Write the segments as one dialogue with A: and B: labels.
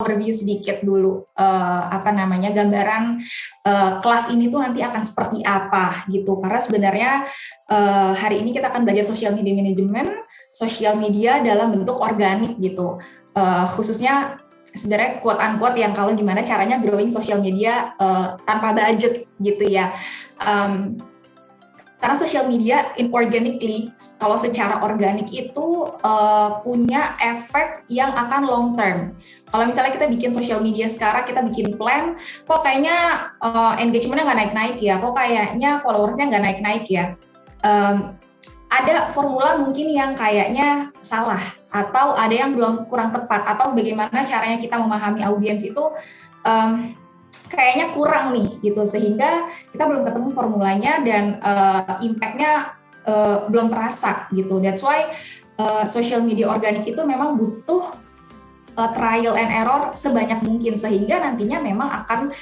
A: overview sedikit dulu gambaran kelas ini tuh nanti akan seperti apa gitu. Karena sebenarnya hari ini kita akan belajar social media management, sosial media dalam bentuk organik gitu. Khususnya sebenarnya quote-unquote yang kalau gimana caranya growing social media tanpa budget gitu ya. Karena social media inorganically, kalau secara organik itu punya efek yang akan long term. Kalau misalnya kita bikin social media sekarang, kita bikin plan, kok kayaknya engagementnya nggak naik-naik ya, kok kayaknya followersnya nggak naik-naik ya. Ada formula mungkin yang kayaknya salah, atau ada yang kurang tepat, atau bagaimana caranya kita memahami audiens itu kayaknya kurang nih gitu, sehingga kita belum ketemu formulanya dan impact-nya belum terasa gitu. That's why social media organik itu memang butuh trial and error sebanyak mungkin, sehingga nantinya memang akan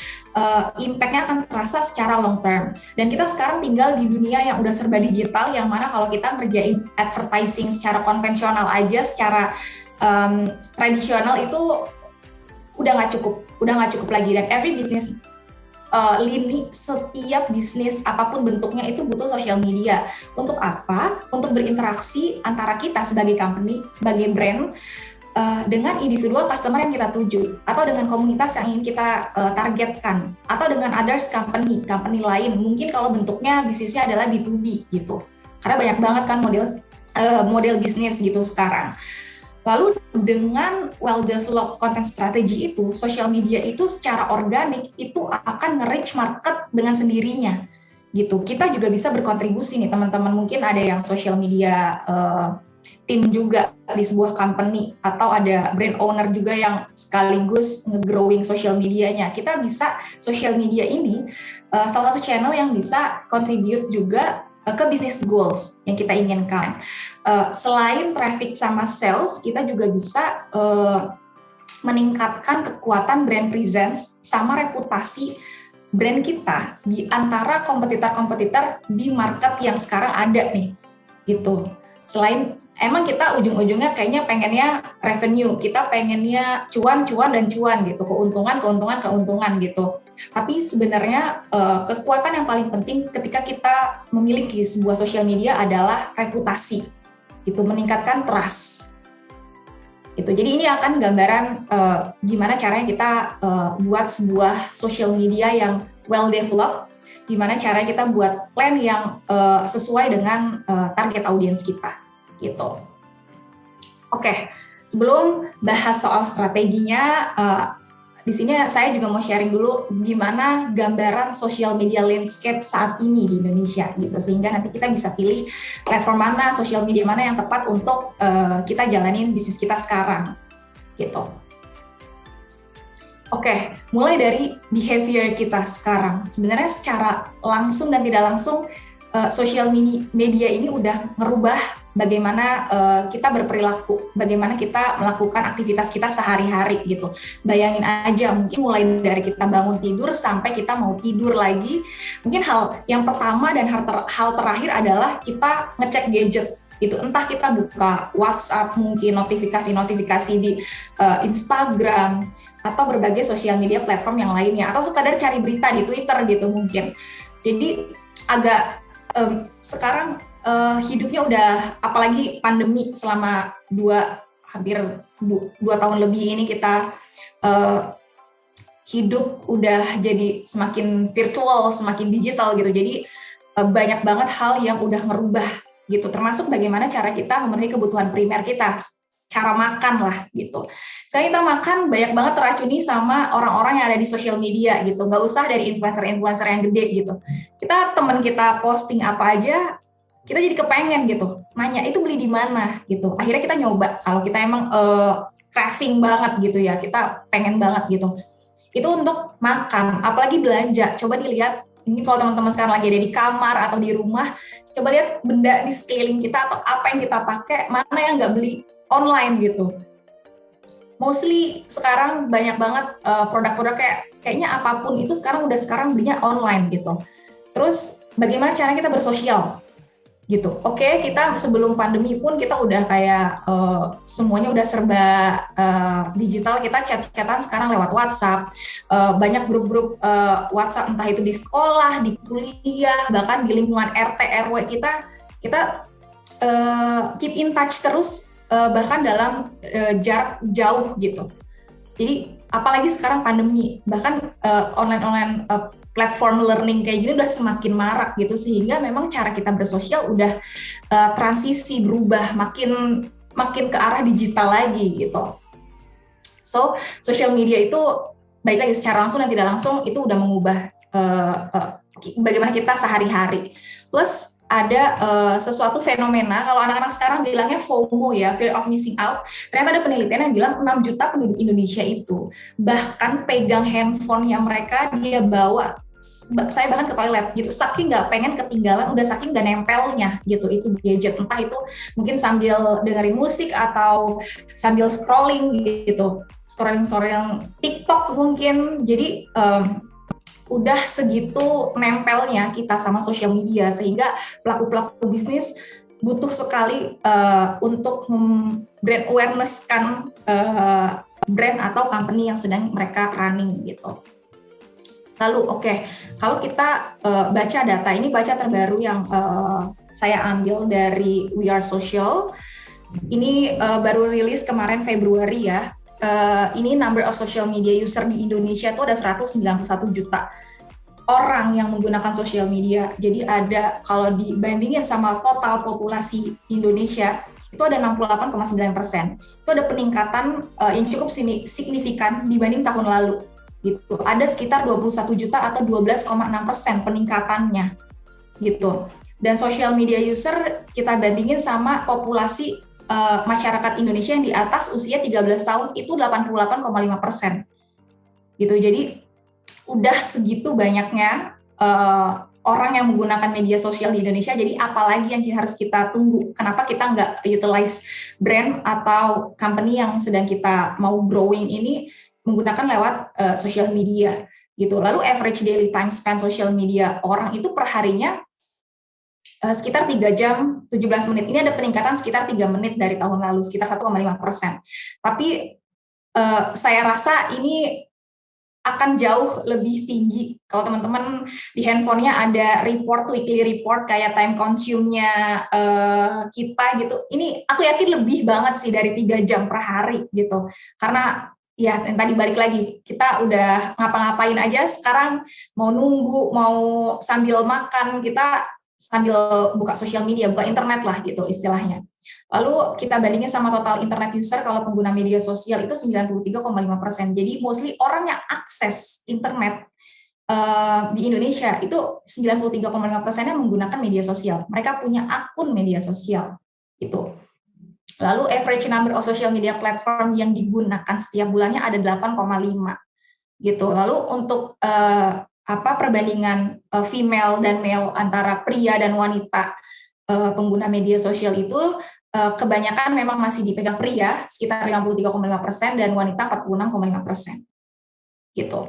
A: impact-nya akan terasa secara long term. Dan kita sekarang tinggal di dunia yang udah serba digital, yang mana kalau kita ngerjain advertising secara konvensional aja, secara tradisional itu udah nggak cukup lagi. Dan every business lini, setiap bisnis apapun bentuknya itu butuh social media. Untuk apa? Untuk berinteraksi antara kita sebagai company, sebagai brand, dengan individual customer yang kita tuju, atau dengan komunitas yang ingin kita targetkan, atau dengan others company lain. Mungkin kalau bentuknya bisnisnya adalah B2B gitu. Karena banyak banget kan model bisnis gitu sekarang. Lalu dengan well-developed content strategy itu, social media itu secara organik itu akan nge-reach market dengan sendirinya gitu. Kita juga bisa berkontribusi nih teman-teman, mungkin ada yang social media tim juga di sebuah company, atau ada brand owner juga yang sekaligus nge-growing social medianya. Kita bisa social media ini salah satu channel yang bisa contribute juga ke business goals yang kita inginkan. Selain traffic sama sales, kita juga bisa meningkatkan kekuatan brand presence sama reputasi brand kita di antara kompetitor-kompetitor di market yang sekarang ada nih, gitu. Selain emang kita ujung-ujungnya kayaknya pengennya revenue, kita pengennya cuan gitu, keuntungan gitu. Tapi sebenarnya kekuatan yang paling penting ketika kita memiliki sebuah sosial media adalah reputasi, itu meningkatkan trust. Itu. Jadi ini akan gambaran gimana caranya kita buat sebuah social media yang well developed, gimana caranya kita buat plan yang sesuai dengan target audiens kita, gitu. Oke, sebelum bahas soal strateginya, di sini saya juga mau sharing dulu gimana gambaran social media landscape saat ini di Indonesia, gitu, sehingga nanti kita bisa pilih platform mana, social media mana yang tepat untuk kita jalanin bisnis kita sekarang, gitu. Oke, mulai dari behavior kita sekarang. Sebenarnya secara langsung dan tidak langsung, social media ini udah ngerubah bagaimana kita berperilaku, bagaimana kita melakukan aktivitas kita sehari-hari gitu. Bayangin aja, mungkin mulai dari kita bangun tidur sampai kita mau tidur lagi, mungkin hal yang pertama dan hal terakhir adalah kita ngecek gadget. Itu entah kita buka WhatsApp, mungkin notifikasi di Instagram, atau berbagai sosial media platform yang lainnya, atau sekadar cari berita di Twitter gitu mungkin. Jadi agak sekarang hidupnya udah, apalagi pandemi selama hampir 2 tahun lebih ini, kita hidup udah jadi semakin virtual, semakin digital gitu. Jadi banyak banget hal yang udah ngerubah gitu, termasuk bagaimana cara kita memenuhi kebutuhan primer kita, cara makan lah gitu. Sekarang kita makan banyak banget teracuni sama orang-orang yang ada di sosial media gitu, nggak usah dari influencer yang gede gitu. Teman kita posting apa aja, kita jadi kepengen gitu, nanya itu beli di mana gitu. Akhirnya kita nyoba, kalau kita emang craving banget gitu ya, kita pengen banget gitu. Itu untuk makan, apalagi belanja. Coba dilihat, ini kalau teman-teman sekarang lagi ada di kamar atau di rumah, coba lihat benda di sekeliling kita atau apa yang kita pakai, mana yang nggak beli online gitu. Mostly sekarang banyak banget produk-produk kayaknya apapun itu sekarang belinya online gitu. Terus bagaimana cara kita bersosial gitu. Oke, kita sebelum pandemi pun kita udah kayak semuanya udah serba digital, kita chat-chatan sekarang lewat WhatsApp, banyak grup-grup WhatsApp entah itu di sekolah, di kuliah, bahkan di lingkungan RT RW kita keep in touch terus, bahkan dalam jarak jauh gitu. Jadi apalagi sekarang pandemi, bahkan online platform learning kayak gini udah semakin marak gitu, sehingga memang cara kita bersosial udah transisi berubah makin ke arah digital lagi gitu. So social media itu baik lagi secara langsung dan tidak langsung itu udah mengubah bagaimana kita sehari-hari. Plus ada sesuatu fenomena, kalau anak-anak sekarang bilangnya FOMO ya, fear of missing out. Ternyata ada penelitian yang bilang 6 juta penduduk Indonesia itu bahkan pegang handphonenya mereka dia bawa, saya bahkan ke toilet gitu, saking nggak pengen ketinggalan, udah saking nggak nempelnya gitu itu gadget, entah itu mungkin sambil dengerin musik atau sambil scrolling gitu, scrolling TikTok mungkin. Jadi udah segitu nempelnya kita sama sosial media, sehingga pelaku-pelaku bisnis butuh sekali untuk brand awareness kan brand atau company yang sedang mereka running gitu. Lalu kalau kita baca data, ini baca terbaru yang saya ambil dari We Are Social, ini baru rilis kemarin Februari ya. Ini number of social media user di Indonesia itu ada 191 juta orang yang menggunakan sosial media. Jadi ada, kalau dibandingin sama total populasi Indonesia, itu ada 68,9%. Itu ada peningkatan yang cukup signifikan dibanding tahun lalu. Gitu. Ada sekitar 21 juta atau 12,6% peningkatannya. Gitu. Dan social media user kita bandingin sama populasi masyarakat Indonesia yang di atas usia 13 tahun itu 88,5%. Gitu. Jadi udah segitu banyaknya orang yang menggunakan media sosial di Indonesia. Jadi apalagi yang harus kita tunggu? Kenapa kita nggak utilize brand atau company yang sedang kita mau growing ini menggunakan lewat social media gitu. Lalu average daily time spend social media orang itu per harinya sekitar 3 jam 17 menit. Ini ada peningkatan sekitar 3 menit dari tahun lalu, sekitar 1,5%. Tapi saya rasa ini akan jauh lebih tinggi. Kalau teman-teman di handphonenya ada weekly report kayak time consume-nya kita gitu. Ini aku yakin lebih banget sih dari 3 jam per hari gitu. Karena ya yang tadi balik lagi, kita udah ngapa-ngapain aja sekarang, mau nunggu, mau sambil makan, kita sambil buka sosial media, buka internet lah gitu istilahnya. Lalu kita bandingin sama total internet user, kalau pengguna media sosial itu 93,5%. Jadi mostly orang yang akses internet di Indonesia itu 93,5%-nya menggunakan media sosial. Mereka punya akun media sosial gitu. Lalu average number of social media platform yang digunakan setiap bulannya ada 8,5 gitu. Lalu untuk perbandingan female dan male antara pria dan wanita pengguna media sosial itu kebanyakan memang masih dipegang pria sekitar 53,5% dan wanita 46,5% gitu.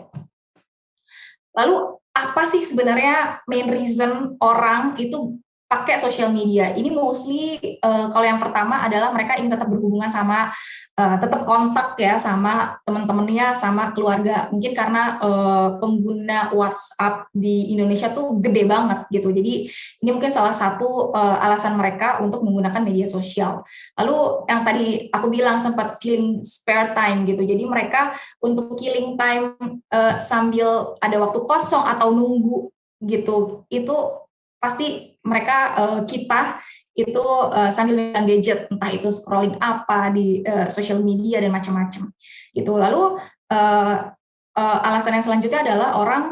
A: Lalu apa sih sebenarnya main reason orang itu pakai sosial media? Ini mostly kalau yang pertama adalah mereka ingin tetap berhubungan sama tetap kontak ya sama teman-temannya, sama keluarga. Mungkin karena pengguna WhatsApp di Indonesia tuh gede banget gitu. Jadi ini mungkin salah satu alasan mereka untuk menggunakan media sosial. Lalu yang tadi aku bilang sempat killing spare time gitu. Jadi mereka untuk killing time sambil ada waktu kosong atau nunggu gitu, itu pasti mereka kita itu sambil megang gadget, entah itu scrolling apa di social media dan macam-macam gitu. Lalu alasan yang selanjutnya adalah orang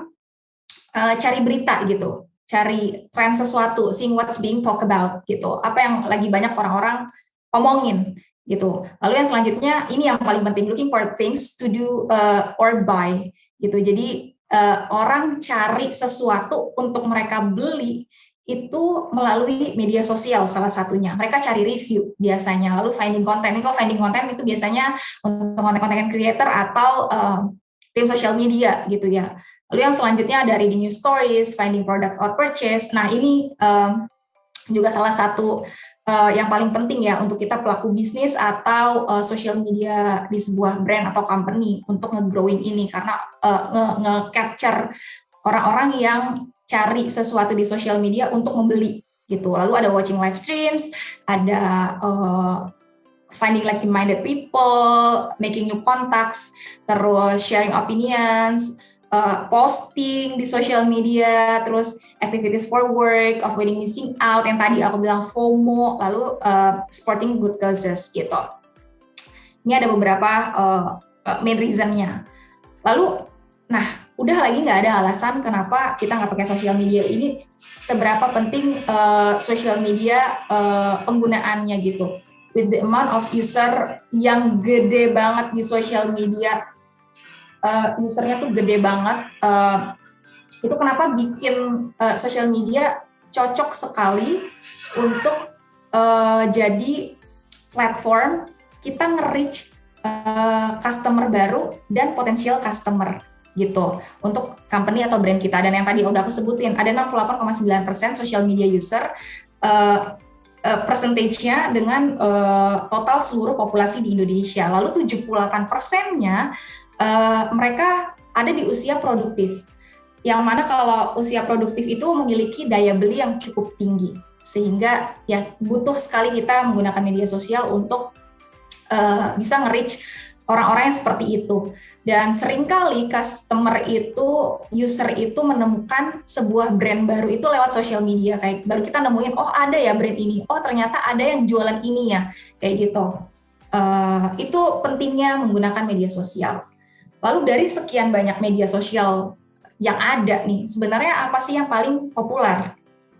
A: cari berita gitu, cari tren sesuatu, seeing what's being talked about gitu, apa yang lagi banyak orang-orang omongin gitu. Lalu yang selanjutnya ini yang paling penting, looking for things to do or buy gitu. Jadi orang cari sesuatu untuk mereka beli itu melalui media sosial salah satunya. Mereka cari review biasanya, lalu finding content. Ini kalau finding content itu biasanya untuk content creator atau tim social media gitu ya. Lalu yang selanjutnya ada reading news stories, finding product or purchase. Nah ini juga salah satu yang paling penting ya untuk kita pelaku bisnis atau social media di sebuah brand atau company untuk nge-growing ini, karena nge-capture orang-orang yang cari sesuatu di social media untuk membeli gitu. Lalu ada watching live streams, ada finding like-minded people, making new contacts, terus sharing opinions, posting di social media, terus activities for work, avoiding missing out, yang tadi aku bilang FOMO, lalu supporting good causes gitu. Ini ada beberapa main reason-nya. Lalu, nah, udah lagi nggak ada alasan kenapa kita nggak pakai sosial media ini, seberapa penting sosial media penggunaannya gitu. With the amount of user yang gede banget di sosial media, usernya tuh gede banget, itu kenapa bikin sosial media cocok sekali untuk jadi platform kita nge-reach customer baru dan potensial customer gitu untuk company atau brand kita. Dan yang tadi udah aku sebutin, ada 68,9% social media user, persentage-nya dengan total seluruh populasi di Indonesia. Lalu 78%-nya mereka ada di usia produktif, yang mana kalau usia produktif itu memiliki daya beli yang cukup tinggi, sehingga ya butuh sekali kita menggunakan media sosial untuk bisa nge-reach orang-orang yang seperti itu. Dan seringkali customer itu, user itu menemukan sebuah brand baru itu lewat sosial media. Kayak baru kita nemuin, oh ada ya brand ini, oh ternyata ada yang jualan ini ya, kayak gitu. Itu pentingnya menggunakan media sosial. Lalu dari sekian banyak media sosial yang ada nih, sebenarnya apa sih yang paling populer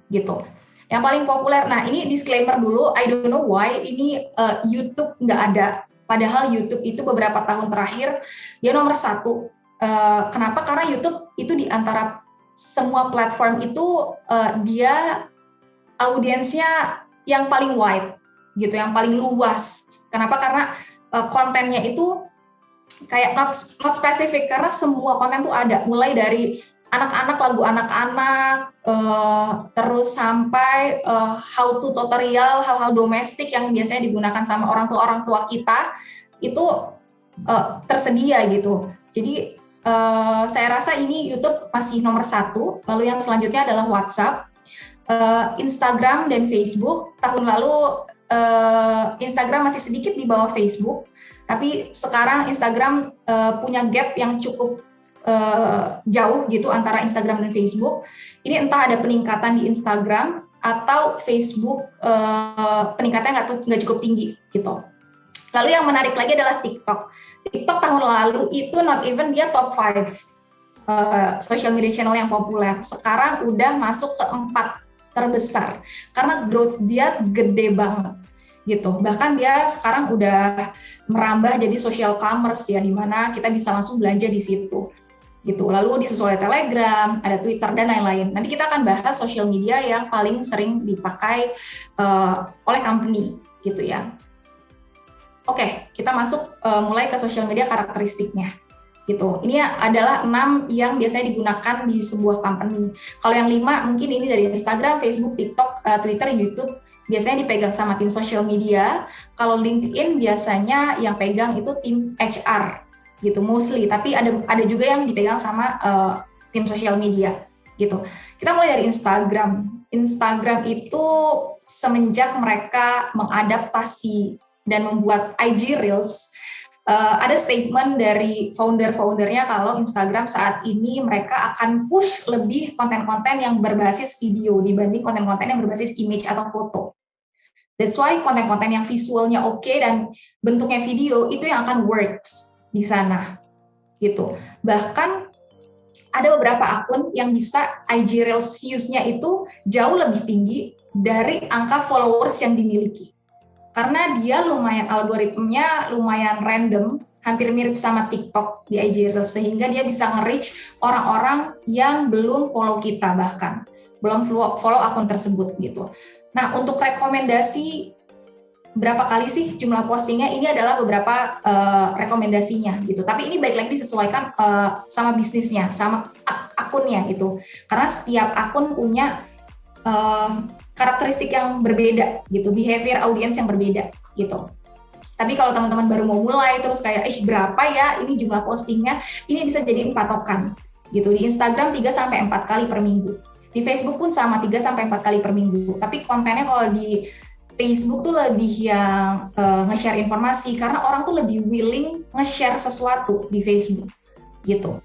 A: gitu? Yang paling populer, nah ini disclaimer dulu, I don't know why ini YouTube nggak ada. Padahal YouTube itu beberapa tahun terakhir dia nomor 1. Kenapa? Karena YouTube itu di antara semua platform itu dia audiensnya yang paling wide gitu, yang paling luas. Kenapa? Karena kontennya itu kayak not spesifik, karena semua konten tuh ada, mulai dari anak-anak, lagu anak-anak, terus sampai how to tutorial, hal-hal domestik yang biasanya digunakan sama orang tua kita, itu tersedia gitu. Jadi saya rasa ini YouTube masih nomor 1, lalu yang selanjutnya adalah WhatsApp, Instagram dan Facebook. Tahun lalu Instagram masih sedikit di bawah Facebook, tapi sekarang Instagram punya gap yang cukup jauh gitu antara Instagram dan Facebook. Ini entah ada peningkatan di Instagram atau Facebook peningkatannya nggak cukup tinggi gitu. Lalu yang menarik lagi adalah TikTok. TikTok tahun lalu itu not even dia top 5 social media channel yang populer. Sekarang udah masuk ke 4 terbesar karena growth dia gede banget gitu. Bahkan dia sekarang udah merambah jadi social commerce ya, di mana kita bisa langsung belanja di situ gitu. Lalu disusul oleh Telegram, ada Twitter dan lain-lain. Nanti kita akan bahas social media yang paling sering dipakai oleh company gitu ya. Oke, kita masuk mulai ke social media karakteristiknya gitu. Ini adalah 6 yang biasanya digunakan di sebuah company. Kalau yang 5 mungkin ini dari Instagram, Facebook, TikTok, Twitter, YouTube, biasanya dipegang sama tim social media. Kalau LinkedIn biasanya yang pegang itu tim HR gitu mostly, tapi ada juga yang dipegang sama tim sosial media gitu. Kita mulai dari Instagram. Instagram itu semenjak mereka mengadaptasi dan membuat IG Reels, ada statement dari founder-foundernya kalau Instagram saat ini mereka akan push lebih konten-konten yang berbasis video dibanding konten-konten yang berbasis image atau foto. That's why konten-konten yang visualnya oke dan bentuknya video itu yang akan works di sana gitu. Bahkan ada beberapa akun yang bisa IG Reels views-nya itu jauh lebih tinggi dari angka followers yang dimiliki. Karena dia lumayan, algoritmenya lumayan random, hampir mirip sama TikTok di IG Reels, sehingga dia bisa nge-reach orang-orang yang belum follow kita, bahkan belum follow akun tersebut gitu. Nah, untuk rekomendasi berapa kali sih jumlah postingnya, ini adalah beberapa rekomendasinya gitu. Tapi ini baik lagi disesuaikan sama bisnisnya, sama akunnya gitu. Karena setiap akun punya karakteristik yang berbeda gitu, behavior audience yang berbeda gitu. Tapi kalau teman-teman baru mau mulai terus kayak berapa ya ini jumlah postingnya, ini bisa jadi patokan gitu. Di Instagram 3 sampai 4 kali per minggu. Di Facebook pun sama 3 sampai 4 kali per minggu. Tapi kontennya kalau di Facebook tuh lebih yang nge-share informasi karena orang tuh lebih willing nge-share sesuatu di Facebook gitu.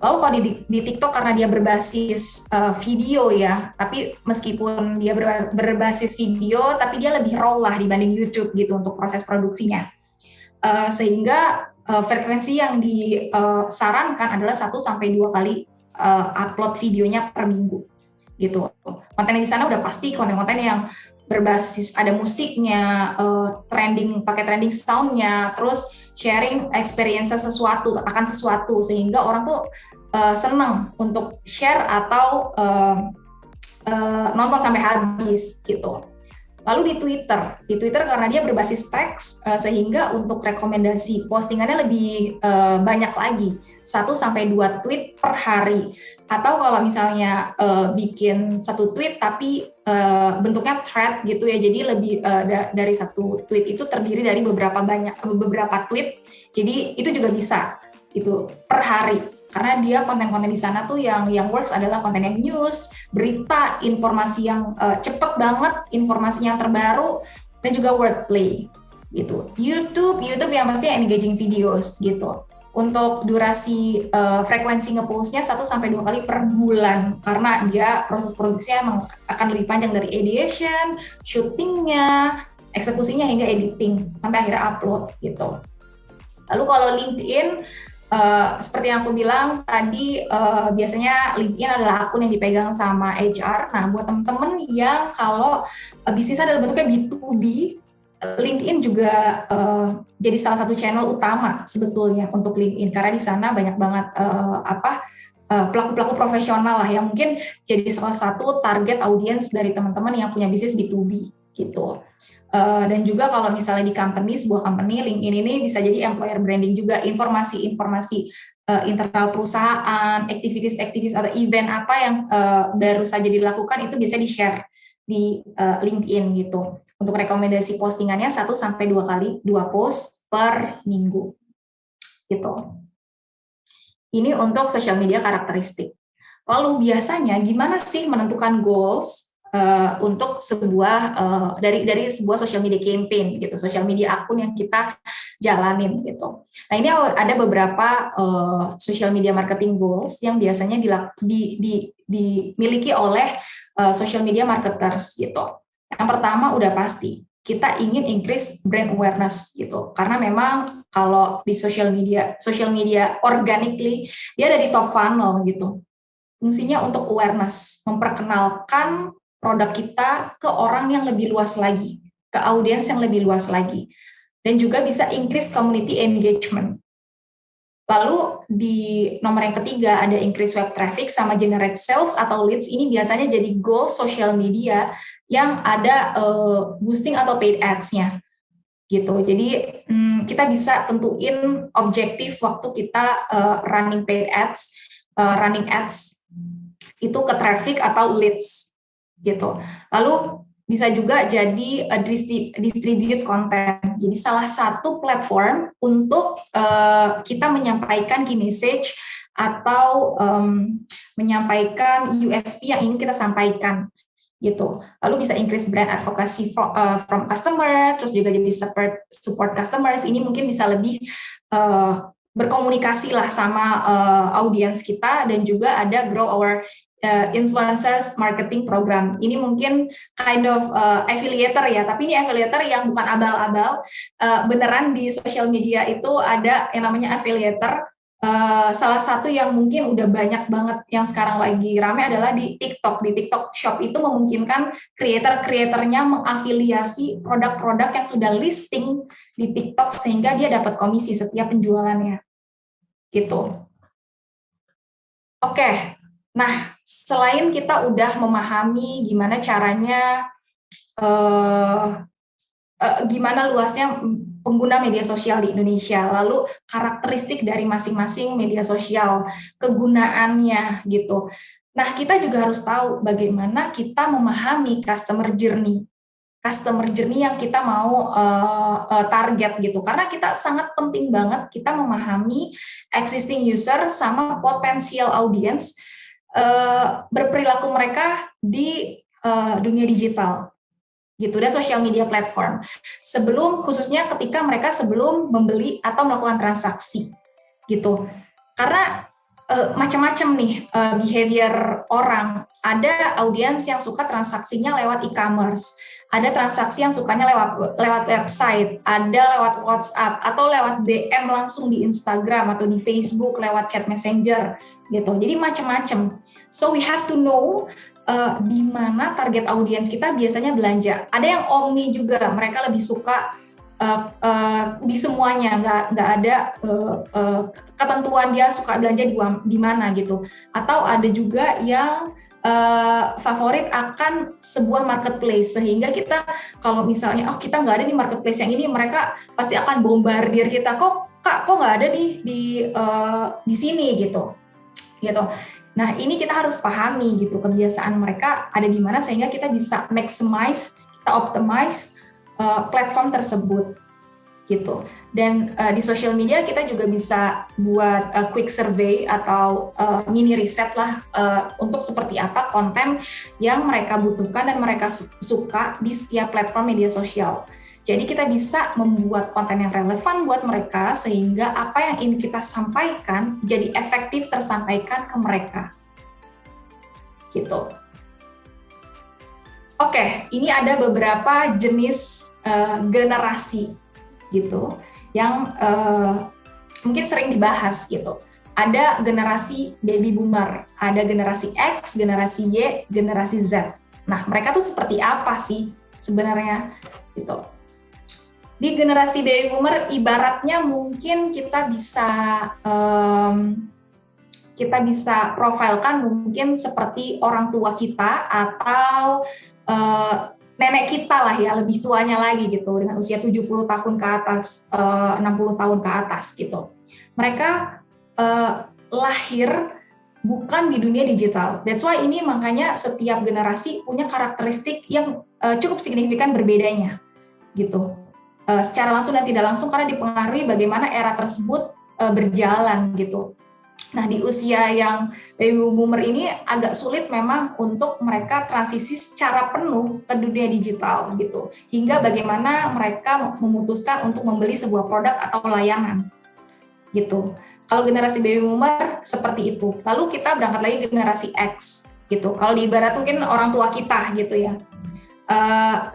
A: Lalu kalau di TikTok karena dia berbasis video ya, tapi meskipun dia berbasis video, tapi dia lebih raw lah dibanding YouTube gitu untuk proses produksinya. Sehingga frekuensi yang disarankan adalah 1 sampai 2 kali upload videonya per minggu gitu. Konten di sana udah pasti konten-konten yang berbasis ada musiknya, pakai trending soundnya, terus sharing experience sesuatu akan sesuatu sehingga orang tuh senang untuk share atau nonton sampai habis gitu. Lalu di Twitter karena dia berbasis teks sehingga untuk rekomendasi postingannya lebih banyak lagi, 1 sampai 2 tweet per hari. Atau kalau misalnya bikin 1 tweet tapi bentuknya thread gitu ya, jadi lebih dari 1 tweet itu terdiri dari beberapa tweet. Jadi itu juga bisa itu per hari. Karena dia konten-konten di sana tuh yang works adalah konten yang news, berita, informasi yang cepet banget, informasinya yang terbaru, dan juga wordplay gitu. YouTube yang pasti engaging videos gitu. Untuk durasi frekuensi ngepostnya 1 sampai 2 kali per bulan karena dia proses produksinya emang akan lebih panjang dari ideation, syutingnya, eksekusinya hingga editing sampai akhirnya upload gitu. Lalu kalau LinkedIn seperti yang aku bilang tadi, biasanya LinkedIn adalah akun yang dipegang sama HR. Nah, buat teman-teman yang kalau bisnisnya adalah bentuknya B2B, LinkedIn juga jadi salah satu channel utama sebetulnya untuk LinkedIn karena di sana banyak banget pelaku-pelaku profesional lah yang mungkin jadi salah satu target audiens dari teman-teman yang punya bisnis B2B gitu. Dan juga kalau misalnya di sebuah company, LinkedIn ini bisa jadi employer branding juga, informasi-informasi internal perusahaan, activities atau event apa yang baru saja dilakukan itu bisa di-share di LinkedIn gitu. Untuk rekomendasi postingannya 1 sampai 2 kali, 2 post per minggu gitu. Ini untuk social media karakteristik. Lalu biasanya gimana sih menentukan goals untuk sebuah dari sebuah social media campaign gitu, social media akun yang kita jalanin gitu. Nah, ini ada beberapa social media marketing goals yang biasanya dimiliki oleh social media marketers gitu. Yang pertama udah pasti kita ingin increase brand awareness gitu, karena memang kalau di social media organically dia ada di top funnel gitu. Fungsinya untuk awareness, memperkenalkan produk kita ke orang yang lebih luas lagi, ke audiens yang lebih luas lagi, dan juga bisa increase community engagement. Lalu di nomor yang ketiga ada increase web traffic sama generate sales atau leads. Ini biasanya jadi goal social media yang ada boosting atau paid ads-nya gitu. Jadi kita bisa tentuin objektif waktu kita running paid ads, running ads itu ke traffic atau leads gitu. Lalu bisa juga jadi distribute konten. Jadi salah satu platform untuk kita menyampaikan key message atau menyampaikan USP yang ingin kita sampaikan gitu. Lalu bisa increase brand advocacy from customer, terus juga jadi support customers. Ini mungkin bisa lebih berkomunikasi lah sama audiens kita, dan juga ada grow our influencers marketing program. Ini mungkin kind of affiliator ya, tapi ini affiliator yang bukan abal-abal. Beneran di social media itu ada yang namanya affiliator. Salah satu yang mungkin udah banyak banget yang sekarang lagi rame adalah di TikTok. Di TikTok Shop itu memungkinkan kreator-kreatornya mengafiliasi produk-produk yang sudah listing di TikTok sehingga dia dapat komisi setiap penjualannya. Gitu. Oke. Nah, selain kita udah memahami gimana caranya, gimana luasnya pengguna media sosial di Indonesia, lalu karakteristik dari masing-masing media sosial, kegunaannya gitu. Nah, kita juga harus tahu bagaimana kita memahami customer journey yang kita mau target gitu. Karena kita sangat penting banget kita memahami existing user sama potensial audience berperilaku mereka di dunia digital gitu dan social media platform. Khususnya ketika mereka sebelum membeli atau melakukan transaksi gitu. Karena macam-macam nih behavior orang. Ada audiens yang suka transaksinya lewat e-commerce, ada transaksi yang sukanya lewat website, ada lewat WhatsApp atau lewat DM langsung di Instagram atau di Facebook lewat chat messenger gitu. Jadi macam-macam. So we have to know di mana target audiens kita biasanya belanja. Ada yang omni juga, mereka lebih suka di semuanya, nggak ada ketentuan dia suka belanja di mana gitu. Atau ada juga yang favorit akan sebuah marketplace, sehingga kita kalau misalnya kita nggak ada di marketplace yang ini, mereka pasti akan bombardir kita, kok nggak ada di sini gitu. Nah, ini kita harus pahami gitu kebiasaan mereka ada di mana, sehingga kita bisa maximize, kita optimize platform tersebut gitu. Dan di social media kita juga bisa buat quick survey atau mini riset lah untuk seperti apa konten yang mereka butuhkan dan mereka suka di setiap platform media sosial. Jadi kita bisa membuat konten yang relevan buat mereka sehingga apa yang ingin kita sampaikan jadi efektif tersampaikan ke mereka. Gitu. Oke, ini ada beberapa jenis generasi gitu yang mungkin sering dibahas gitu. Ada generasi baby boomer, ada generasi X, generasi Y, generasi Z. Nah, mereka tuh seperti apa sih sebenarnya gitu. Di generasi baby boomer ibaratnya mungkin kita bisa profilkan mungkin seperti orang tua kita atau nenek kita lah ya, lebih tuanya lagi gitu, dengan usia 70 tahun ke atas, 60 tahun ke atas gitu. Mereka lahir bukan di dunia digital. That's why ini makanya setiap generasi punya karakteristik yang cukup signifikan berbedanya gitu. Secara langsung dan tidak langsung karena dipengaruhi bagaimana era tersebut berjalan gitu. Nah, di usia yang baby boomer ini agak sulit memang untuk mereka transisi secara penuh ke dunia digital gitu. Hingga bagaimana mereka memutuskan untuk membeli sebuah produk atau layanan gitu. Kalau generasi baby boomer seperti itu. Lalu kita berangkat lagi ke generasi X gitu. Kalau di ibarat mungkin orang tua kita gitu ya.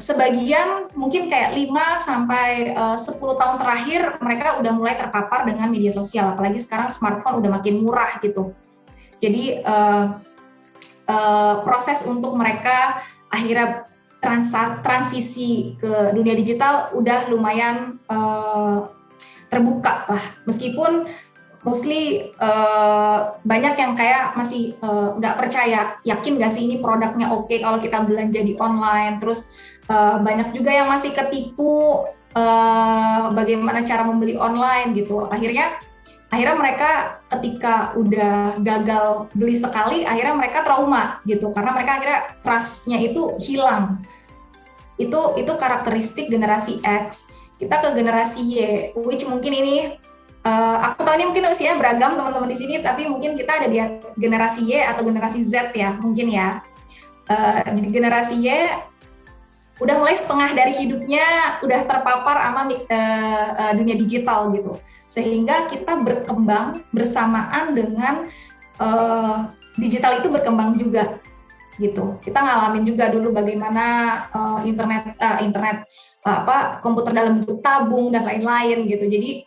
A: Sebagian mungkin kayak 5-10 tahun terakhir mereka udah mulai terpapar dengan media sosial, apalagi sekarang smartphone udah makin murah gitu. Jadi proses untuk mereka akhirnya transisi ke dunia digital udah lumayan terbuka lah, meskipun mostly banyak yang kayak masih nggak percaya, yakin nggak sih ini produknya oke kalau kita belanja di online, terus banyak juga yang masih ketipu bagaimana cara membeli online gitu. Akhirnya mereka ketika udah gagal beli sekali, akhirnya mereka trauma gitu, karena mereka akhirnya trust-nya itu hilang. Itu karakteristik generasi X. Kita ke generasi Y, which mungkin ini aku tahu ini mungkin usia beragam teman-teman di sini, tapi mungkin kita ada di generasi Y atau generasi Z ya, mungkin ya. Di generasi Y udah mulai setengah dari hidupnya udah terpapar sama dunia digital gitu, sehingga kita berkembang bersamaan dengan digital itu berkembang juga gitu. Kita ngalamin juga dulu bagaimana internet komputer dalam bentuk tabung dan lain-lain gitu. Jadi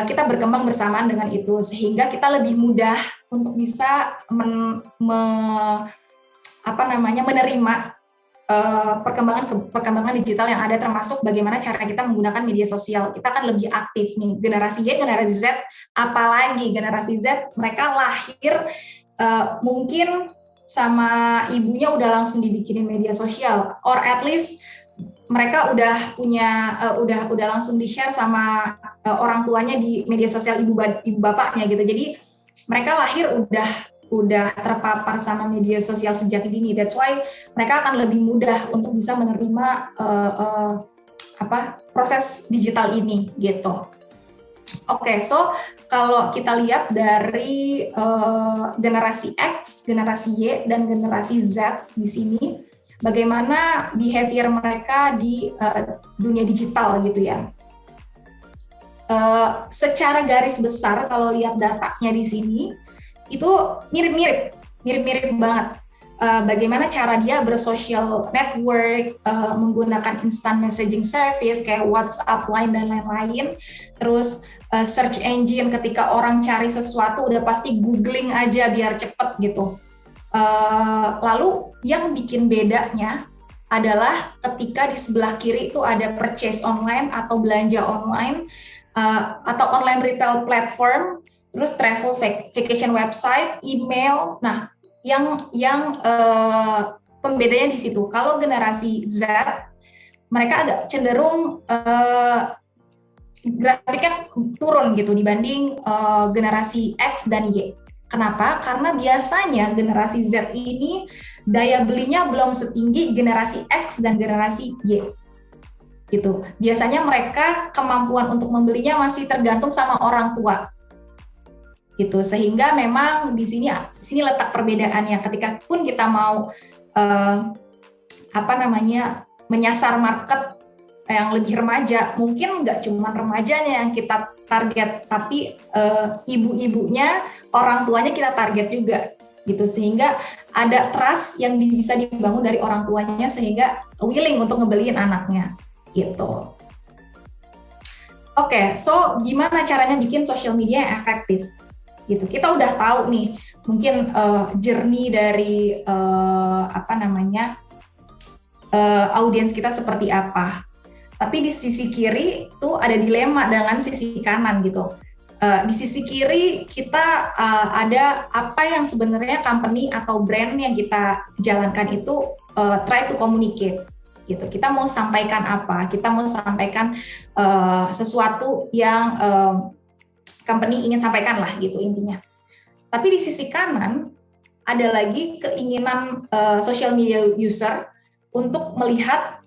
A: kita berkembang bersamaan dengan itu, sehingga kita lebih mudah untuk bisa menerima perkembangan digital yang ada, termasuk bagaimana cara kita menggunakan media sosial. Kita kan lebih aktif nih. Generasi Y, generasi Z, apalagi generasi Z, mereka lahir mungkin sama ibunya udah langsung dibikinin media sosial, or at least mereka udah punya udah langsung di-share sama orang tuanya di media sosial ibu bapaknya gitu. Jadi mereka lahir udah udah terpapar sama media sosial sejak dini. That's why mereka akan lebih mudah untuk bisa menerima proses digital ini gitu. Oke, so kalau kita lihat dari generasi X, generasi Y, dan generasi Z di sini, bagaimana behavior mereka di dunia digital gitu ya. Secara garis besar, kalau lihat datanya di sini, itu mirip-mirip banget. Bagaimana cara dia bersosial network, menggunakan instant messaging service kayak WhatsApp, Line, dan lain-lain. Terus search engine, ketika orang cari sesuatu udah pasti googling aja biar cepet gitu. Lalu yang bikin bedanya adalah ketika di sebelah kiri itu ada purchase online atau belanja online, atau online retail platform, terus travel vacation website, email. Nah, yang pembedanya di situ. Kalau generasi Z, mereka agak cenderung grafiknya turun gitu dibanding generasi X dan Y. Kenapa? Karena biasanya generasi Z ini daya belinya belum setinggi generasi X dan generasi Y. Gitu. Biasanya mereka kemampuan untuk membelinya masih tergantung sama orang tua. Gitu. Sehingga memang di sini letak perbedaannya. Ketika pun kita mau menyasar market yang lebih remaja, mungkin nggak cuma remajanya yang kita target, tapi ibu-ibunya, orang tuanya kita target juga, gitu. Sehingga ada trust yang bisa dibangun dari orang tuanya, sehingga willing untuk ngebeliin anaknya, gitu. Oke, so gimana caranya bikin social media yang efektif? Gitu. Kita udah tahu nih, mungkin journey dari audiens kita seperti apa. Tapi di sisi kiri itu ada dilema dengan sisi kanan gitu. Di sisi kiri kita ada apa yang sebenarnya company atau brand yang kita jalankan itu try to communicate gitu. Kita mau sampaikan apa? Kita mau sampaikan sesuatu yang company ingin sampaikan lah gitu intinya. Tapi di sisi kanan ada lagi keinginan social media user untuk melihat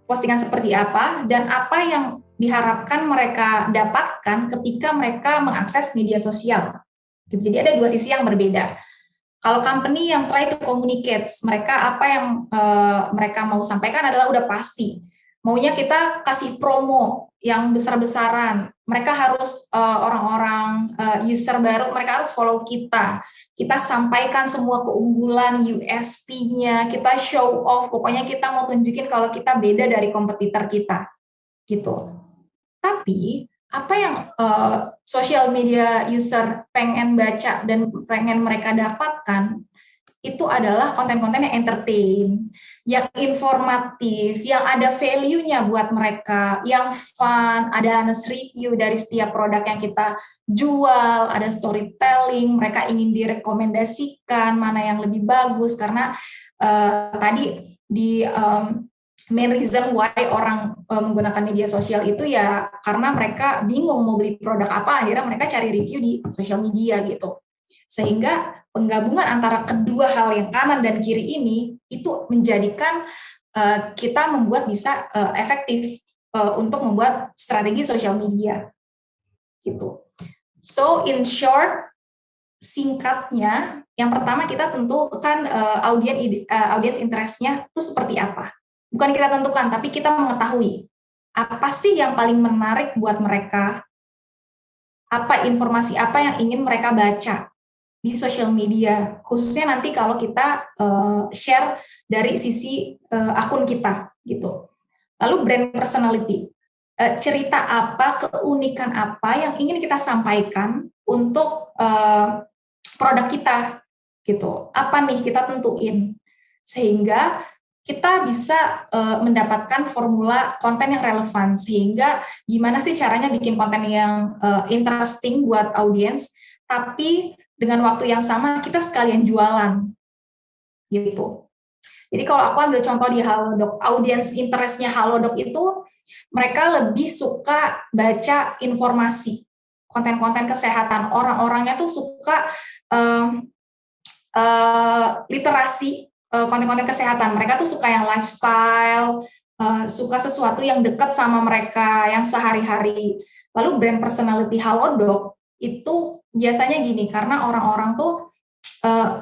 A: postingan seperti apa dan apa yang diharapkan mereka dapatkan ketika mereka mengakses media sosial. Gitu. Jadi ada dua sisi yang berbeda. Kalau company yang try to communicate, mereka apa yang mereka mau sampaikan adalah udah pasti. Maunya kita kasih promo yang besar-besaran. Mereka harus orang-orang user baru, mereka harus follow kita. Kita sampaikan semua keunggulan, USP-nya, kita show off. Pokoknya kita mau tunjukin kalau kita beda dari kompetitor kita, gitu. Tapi apa yang social media user pengen baca dan pengen mereka dapatkan itu adalah konten-konten yang entertain, yang informatif, yang ada value-nya buat mereka, yang fun, ada honest review dari setiap produk yang kita jual, ada storytelling, mereka ingin direkomendasikan mana yang lebih bagus, karena tadi di main reason why orang menggunakan media sosial itu ya karena mereka bingung mau beli produk apa, akhirnya mereka cari review di social media gitu. Sehingga penggabungan antara kedua hal yang kanan dan kiri ini itu menjadikan kita membuat bisa efektif untuk membuat strategi sosial media gitu. So in short, singkatnya, yang pertama kita tentukan audience interest-nya itu seperti apa. Bukan kita tentukan, tapi kita mengetahui apa sih yang paling menarik buat mereka, apa informasi apa yang ingin mereka baca di social media, khususnya nanti kalau kita share dari sisi akun kita gitu. Lalu brand personality, cerita apa, keunikan apa yang ingin kita sampaikan untuk produk kita gitu. Apa nih kita tentuin sehingga kita bisa mendapatkan formula konten yang relevan. Sehingga gimana sih caranya bikin konten yang interesting buat audiens, tapi dengan waktu yang sama kita sekalian jualan gitu. Jadi kalau aku ambil contoh di Halodoc, audience interest-nya Halodoc itu mereka lebih suka baca informasi konten-konten kesehatan. Orang-orangnya tuh suka literasi konten-konten kesehatan. Mereka tuh suka yang lifestyle, suka sesuatu yang dekat sama mereka, yang sehari-hari. Lalu brand personality Halodoc itu biasanya gini, karena orang-orang tuh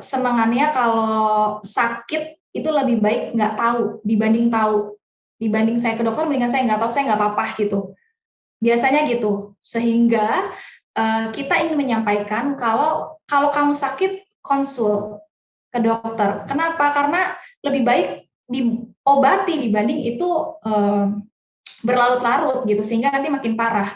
A: senangannya kalau sakit itu lebih baik nggak tahu dibanding tahu. Dibanding saya ke dokter, mendingan saya nggak tahu, saya nggak apa-apa gitu. Biasanya gitu. Sehingga kita ingin menyampaikan kalau kamu sakit, konsul ke dokter. Kenapa? Karena lebih baik diobati dibanding itu berlarut-larut gitu, sehingga nanti makin parah.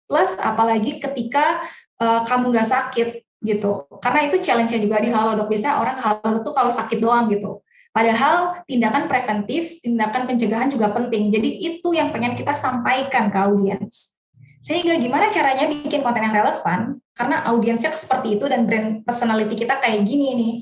A: Plus apalagi ketika kamu nggak sakit gitu, karena itu challenge-nya juga di Halodoc. Biasanya orang Halodoc tuh kalau sakit doang gitu. Padahal tindakan preventif, tindakan pencegahan juga penting. Jadi itu yang pengen kita sampaikan ke audiens. Sehingga gimana caranya bikin konten yang relevan, karena audiensnya seperti itu dan brand personality kita kayak gini nih.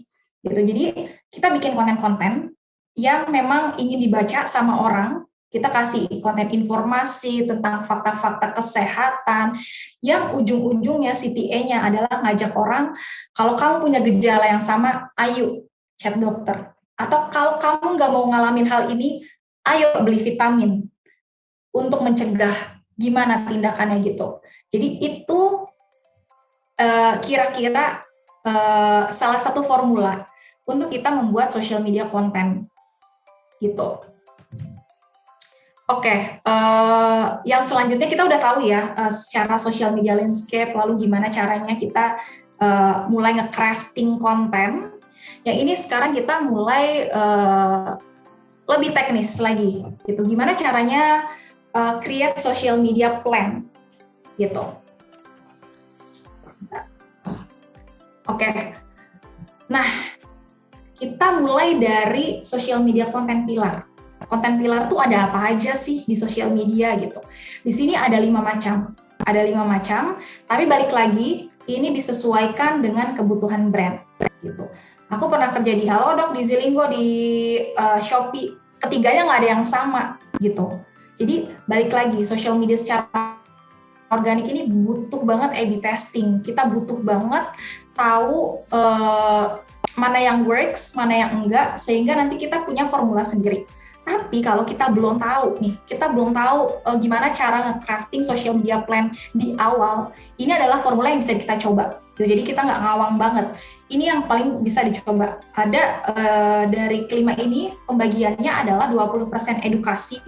A: Gitu. Jadi kita bikin konten-konten yang memang ingin dibaca sama orang. Kita kasih konten informasi tentang fakta-fakta kesehatan yang ujung-ujungnya CTA-nya adalah ngajak orang, kalau kamu punya gejala yang sama, ayo chat dokter. Atau kalau kamu nggak mau ngalamin hal ini, ayo beli vitamin untuk mencegah, gimana tindakannya gitu. Jadi itu kira-kira salah satu formula untuk kita membuat social media konten gitu. Oke, yang selanjutnya kita udah tahu ya secara social media landscape, lalu gimana caranya kita mulai nge-crafting konten. Yang ini sekarang kita mulai lebih teknis lagi, gitu. Gimana caranya create social media plan, gitu. Oke. Nah, kita mulai dari social media content pillar. Konten pilar tuh ada apa aja sih di sosial media gitu. Di sini ada 5 macam. Ada 5 macam, tapi balik lagi ini disesuaikan dengan kebutuhan brand gitu. Aku pernah kerja di Halodoc, di Zilinggo, di Shopee. Ketiganya nggak ada yang sama gitu. Jadi balik lagi social media secara organik ini butuh banget A/B testing. Kita butuh banget tahu mana yang works, mana yang enggak, sehingga nanti kita punya formula sendiri. Tapi kalau kita belum tahu nih, kita belum tahu gimana cara nge-crafting social media plan di awal, ini adalah formula yang bisa kita coba. Jadi kita nggak ngawang banget. Ini yang paling bisa dicoba. Ada dari kelima ini, pembagiannya adalah 20% edukasi,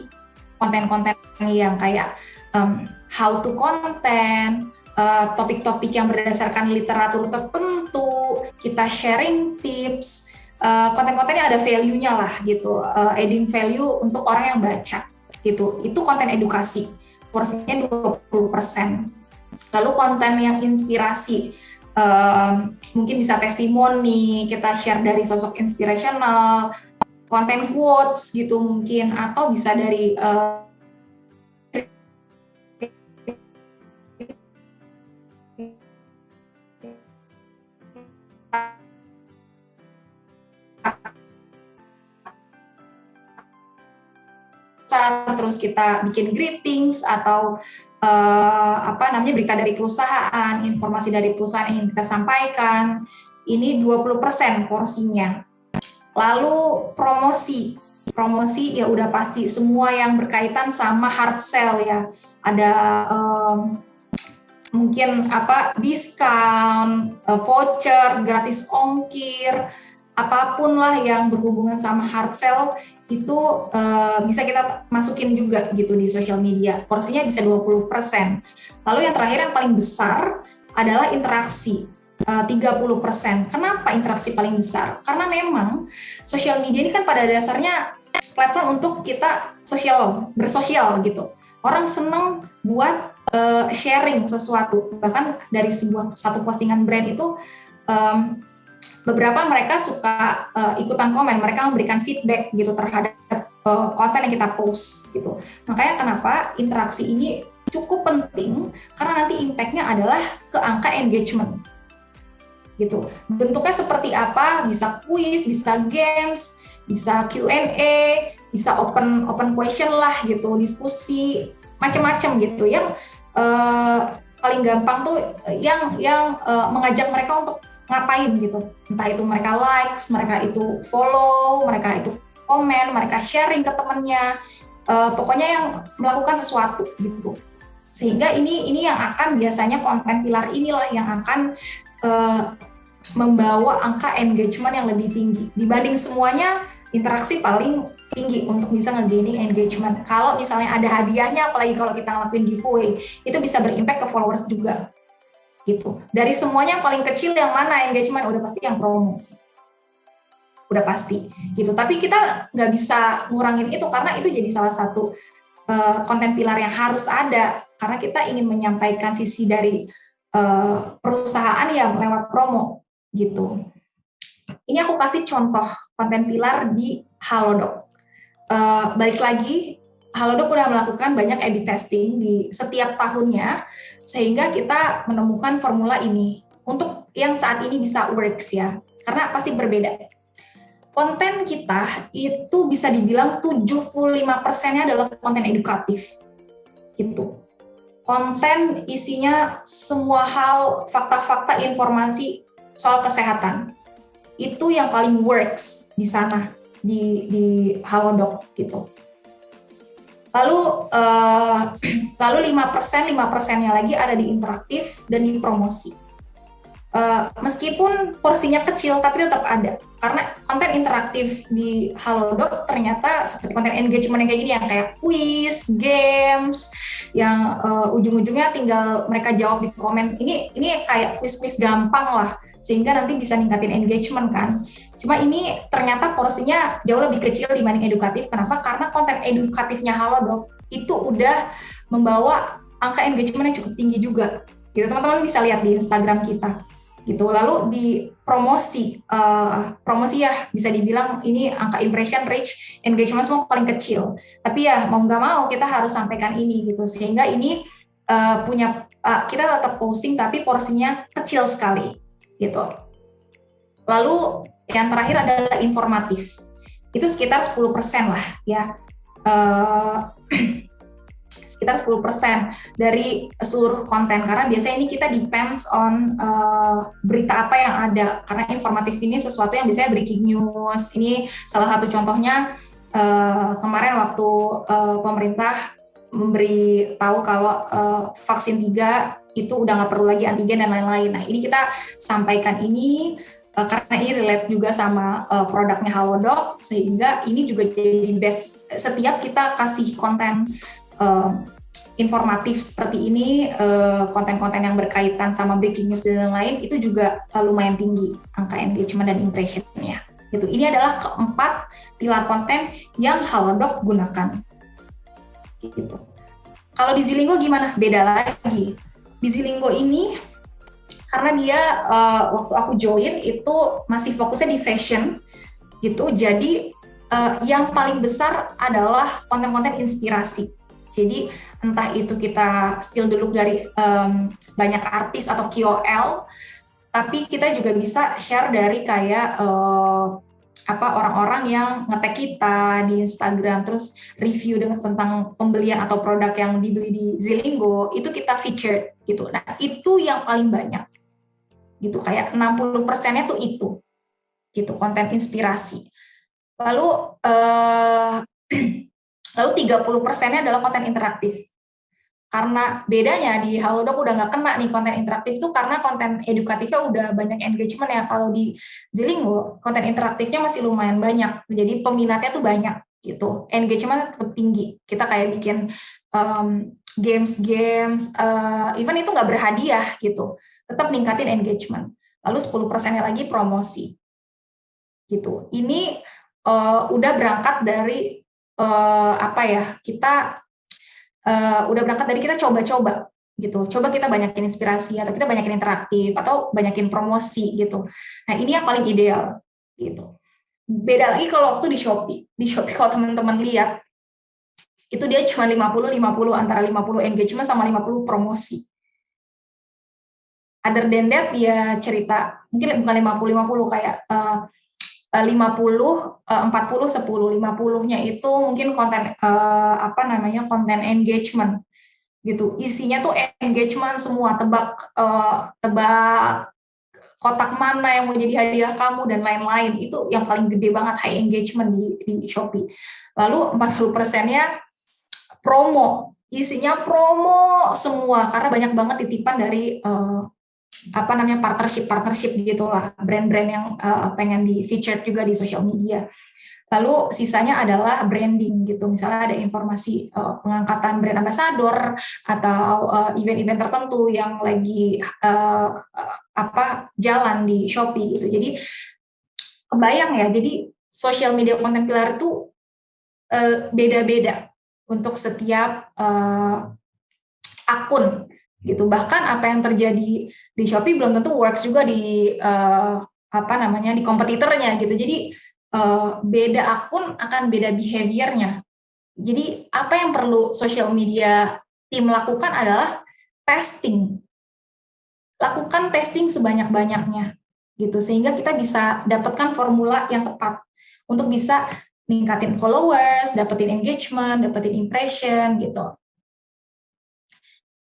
A: konten-konten yang kayak how to content, topik-topik yang berdasarkan literatur tertentu, kita sharing tips, konten-konten yang ada value-nya lah gitu, adding value untuk orang yang baca gitu. Itu konten edukasi, porsinya 20%. Lalu konten yang inspirasi, mungkin bisa testimoni, kita share dari sosok inspirational, konten quotes gitu mungkin, atau bisa dari terus kita bikin greetings atau berita dari perusahaan, informasi dari perusahaan yang kita sampaikan. Ini 20% porsinya. Lalu promosi ya udah pasti semua yang berkaitan sama hard sell ya. Ada mungkin diskon, voucher, gratis ongkir, apapun lah yang berhubungan sama hard sell itu bisa kita masukin juga gitu di social media. Porsinya bisa 20%. Lalu yang terakhir yang paling besar adalah interaksi, 30%. Kenapa interaksi paling besar? Karena memang social media ini kan pada dasarnya platform untuk kita bersosial gitu. Orang seneng buat sharing sesuatu. Bahkan dari satu postingan brand itu beberapa mereka suka ikutan komen, mereka memberikan feedback gitu terhadap konten yang kita post gitu. Makanya kenapa interaksi ini cukup penting, karena nanti impact-nya adalah ke angka engagement gitu. Bentuknya seperti apa? Bisa quiz, bisa games, bisa Q&A, bisa open question lah gitu, diskusi macam-macam gitu yang paling gampang tuh yang mengajak mereka untuk ngapain gitu. Entah itu mereka likes, mereka itu follow, mereka itu komen, mereka sharing ke temennya. Pokoknya yang melakukan sesuatu gitu. Sehingga ini yang akan biasanya konten pilar inilah yang akan membawa angka engagement yang lebih tinggi dibanding semuanya. Interaksi paling tinggi untuk bisa nge-gaining engagement. Kalau misalnya ada hadiahnya, apalagi kalau kita ngelakuin giveaway, itu bisa berimpact ke followers juga gitu. Dari semuanya yang paling kecil yang mana engagement? Udah pasti yang promo, udah pasti gitu. Tapi kita nggak bisa ngurangin itu karena itu jadi salah satu konten pilar yang harus ada, karena kita ingin menyampaikan sisi dari perusahaan yang lewat promo gitu. Ini aku kasih contoh konten pilar di Halodoc. Balik lagi, Halodoc udah melakukan banyak A/B testing di setiap tahunnya, sehingga kita menemukan formula ini untuk yang saat ini bisa works ya, karena pasti berbeda. Konten kita itu bisa dibilang 75%-nya adalah konten edukatif, gitu. Konten isinya semua hal, fakta-fakta, informasi soal kesehatan. Itu yang paling works di sana, di Halodoc gitu. Lalu 5%-nya lagi ada di interaktif dan di promosi. Meskipun porsinya kecil tapi tetap ada, karena konten interaktif di Halodoc ternyata seperti konten engagement yang kayak gini, yang kayak quiz, games, yang ujung-ujungnya tinggal mereka jawab di komen. Ini kayak quiz-quiz gampang lah, sehingga nanti bisa ningkatin engagement kan. Cuma ini ternyata porsinya jauh lebih kecil dibanding edukatif. Kenapa? Karena konten edukatifnya Halodoc itu udah membawa angka engagement yang cukup tinggi juga. Gitu, teman-teman bisa lihat di Instagram kita. Gitu. Lalu di promosi ya bisa dibilang ini angka impression, reach, engagement semua paling kecil. Tapi ya mau nggak mau kita harus sampaikan ini gitu, sehingga ini kita tetap posting tapi porsinya kecil sekali gitu. Lalu yang terakhir adalah informatif, itu sekitar 10% lah ya. Sekitar 10% dari seluruh konten, karena biasanya ini kita depends on berita apa yang ada, karena informatif ini sesuatu yang biasanya breaking news. Ini salah satu contohnya kemarin waktu pemerintah memberi tahu kalau vaksin 3 itu udah nggak perlu lagi antigen dan lain-lain. Nah ini kita sampaikan ini karena ini relate juga sama produknya Halodoc, sehingga ini juga jadi best. Setiap kita kasih konten informatif seperti ini, konten-konten yang berkaitan sama breaking news dan lain-lain, itu juga lumayan tinggi angka engagement dan impression-nya. Gitu. Ini adalah keempat pilar konten yang Halodoc gunakan. Gitu. Kalau di Zilinggo gimana? Beda lagi. Di Zilinggo ini karena dia waktu aku join itu masih fokusnya di fashion, gitu. Jadi yang paling besar adalah konten-konten inspirasi. Jadi entah itu kita still dulu dari banyak artis atau KOL, tapi kita juga bisa share dari kayak orang-orang yang nge-tag kita di Instagram, terus review tentang pembelian atau produk yang dibeli di Zilinggo, itu kita featured gitu. Nah itu yang paling banyak, gitu, kayak 60%-nya tuh itu, gitu, konten inspirasi. Lalu 30%-nya adalah konten interaktif. Karena bedanya di Halodoc udah nggak kena nih konten interaktif itu, karena konten edukatifnya udah banyak engagement ya. Kalau di Zilinggo konten interaktifnya masih lumayan banyak, jadi peminatnya tuh banyak gitu, engagement tetap tinggi. Kita kayak bikin games, even itu nggak berhadiah gitu, tetap ningkatin engagement. Lalu 10%-nya lagi promosi gitu. Ini udah berangkat dari kita udah berangkat dari kita coba-coba gitu. Coba kita banyakin inspirasi, atau kita banyakin interaktif, atau banyakin promosi gitu. Nah ini yang paling ideal gitu. Beda lagi kalau waktu di Shopee. Di Shopee kalau teman-teman lihat, itu dia cuma 50-50, antara 50 engagement sama 50 promosi. Other than that dia cerita, mungkin bukan 50-50, kayak 50, 40, 10, 50-nya itu mungkin konten konten engagement gitu. Isinya tuh engagement semua, tebak kotak mana yang mau jadi hadiah kamu dan lain-lain. Itu yang paling gede banget, high engagement di Shopee. Lalu 40%-nya promo, isinya promo semua karena banyak banget titipan dari partnership gitulah, brand-brand yang pengen di featured juga di social media. Lalu sisanya adalah branding gitu, misalnya ada informasi pengangkatan brand ambassador atau event-event tertentu yang lagi jalan di Shopee gitu. Jadi kebayang ya, jadi social media content pillar itu beda-beda untuk setiap akun gitu. Bahkan apa yang terjadi di Shopee belum tentu works juga di di kompetitornya gitu. Jadi beda akun akan beda behaviornya. Jadi apa yang perlu social media tim lakukan adalah testing. Lakukan testing sebanyak-banyaknya gitu, sehingga kita bisa dapatkan formula yang tepat untuk bisa ningkatin followers, dapetin engagement, dapetin impression gitu.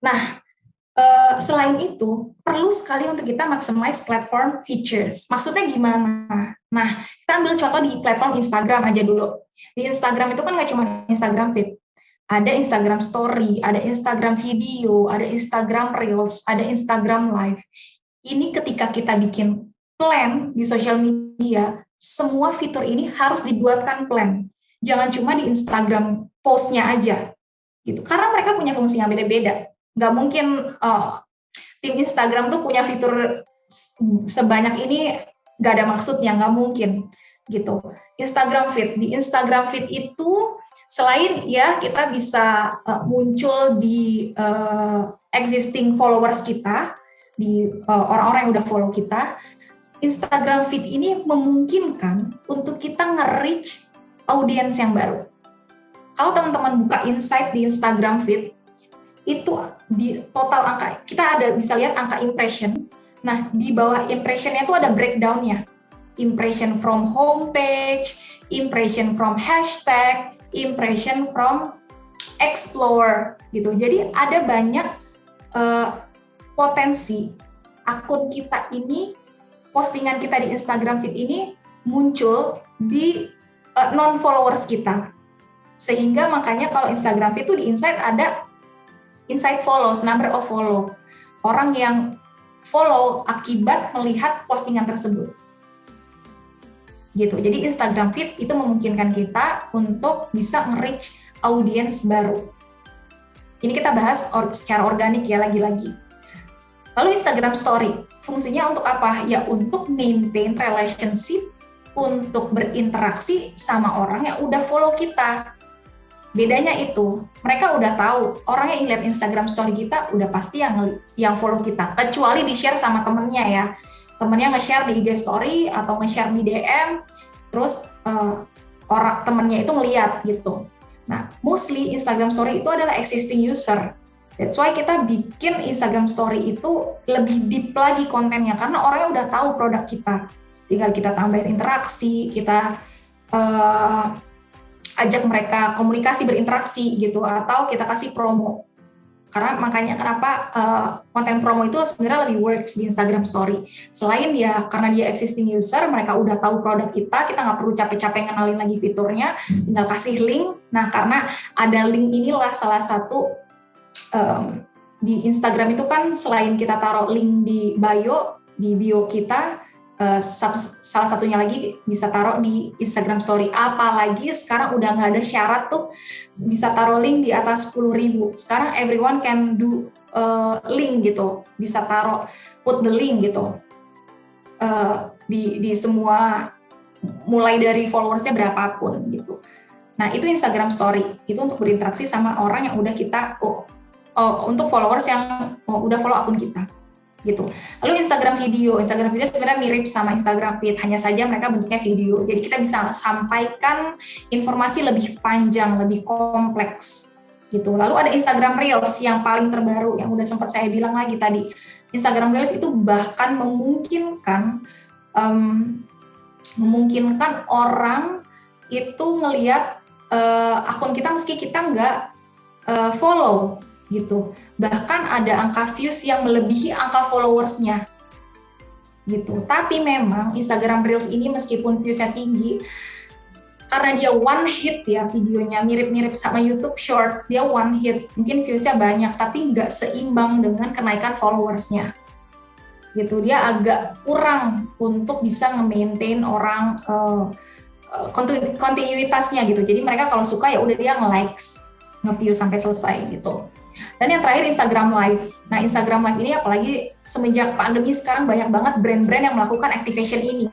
A: Nah, selain itu, perlu sekali untuk kita maximize platform features. Maksudnya gimana? Nah, kita ambil contoh di platform Instagram aja dulu. Di Instagram itu kan nggak cuma Instagram Feed. Ada Instagram Story, ada Instagram Video, ada Instagram Reels, ada Instagram Live. Ini ketika kita bikin plan di social media, semua fitur ini harus dibuatkan plan. Jangan cuma di Instagram post-nya aja. Gitu. Karena mereka punya fungsi yang beda-beda. Nggak mungkin tim Instagram tuh punya fitur sebanyak ini nggak ada maksudnya, nggak mungkin gitu. Instagram Feed, di Instagram Feed itu selain ya kita bisa muncul di existing followers kita, di orang-orang yang udah follow kita, Instagram Feed ini memungkinkan untuk kita nge-reach audiens yang baru. Kalau teman-teman buka insight di Instagram Feed, itu di total angka, kita bisa lihat angka impression. Nah, di bawah impressionnya itu ada breakdown-nya. Impression from homepage, impression from hashtag, impression from explore, gitu. Jadi ada banyak potensi akun kita ini, postingan kita di Instagram Feed ini muncul di non-followers kita. Sehingga makanya kalau Instagram Feed itu di insight ada insight follows, number of follow. Orang yang follow akibat melihat postingan tersebut. Gitu. Jadi Instagram Feed itu memungkinkan kita untuk bisa nge-reach audiens baru. Ini kita bahas secara organik ya lagi-lagi. Lalu Instagram Story, fungsinya untuk apa? Ya untuk maintain relationship, untuk berinteraksi sama orang yang udah follow kita. Bedanya itu, mereka udah tahu orang yang lihat Instagram Story kita udah pasti yang follow kita, kecuali di-share sama temennya ya. Temennya nge-share di IG Story atau nge-share di DM, terus orang temennya itu ngeliat gitu. Nah, mostly Instagram Story itu adalah existing user. That's why kita bikin Instagram Story itu lebih deep lagi kontennya, karena orangnya udah tahu produk kita. Tinggal kita tambahin interaksi, kita ajak mereka komunikasi, berinteraksi gitu, atau kita kasih promo. Karena makanya kenapa konten promo itu sebenarnya lebih works di Instagram Story. Selain ya karena dia existing user, mereka udah tahu produk kita nggak perlu capek-capek ngenalin lagi fiturnya, tinggal kasih link. Nah, karena ada link inilah salah satu di Instagram itu kan selain kita taruh link di bio kita, salah satunya lagi bisa taruh di Instagram Story. Apalagi sekarang udah nggak ada syarat tuh bisa taruh link di atas 10.000. Sekarang everyone can do link gitu, bisa taruh put the link gitu di semua, mulai dari followersnya berapapun gitu. Nah itu Instagram Story, itu untuk berinteraksi sama orang yang udah kita untuk followers yang udah follow akun kita. Gitu. Lalu Instagram Video sebenarnya mirip sama Instagram Feed, hanya saja mereka bentuknya video. Jadi kita bisa sampaikan informasi lebih panjang, lebih kompleks. Gitu. Lalu ada Instagram Reels yang paling terbaru, yang udah sempat saya bilang lagi tadi. Instagram Reels itu bahkan memungkinkan orang itu ngelihat akun kita meski kita nggak follow. gitu. Bahkan ada angka views yang melebihi angka followersnya gitu. Tapi memang Instagram Reels ini meskipun viewsnya tinggi, karena dia one hit ya videonya, mirip-mirip sama YouTube Short, dia one hit, mungkin viewsnya banyak, tapi nggak seimbang dengan kenaikan followersnya gitu. Dia agak kurang untuk bisa nge-maintain orang kontinuitasnya gitu. Jadi mereka kalau suka ya udah dia nge-likes, nge-view sampai selesai gitu. Dan yang terakhir Instagram Live. Nah, Instagram Live ini apalagi semenjak pandemi sekarang banyak banget brand-brand yang melakukan activation ini,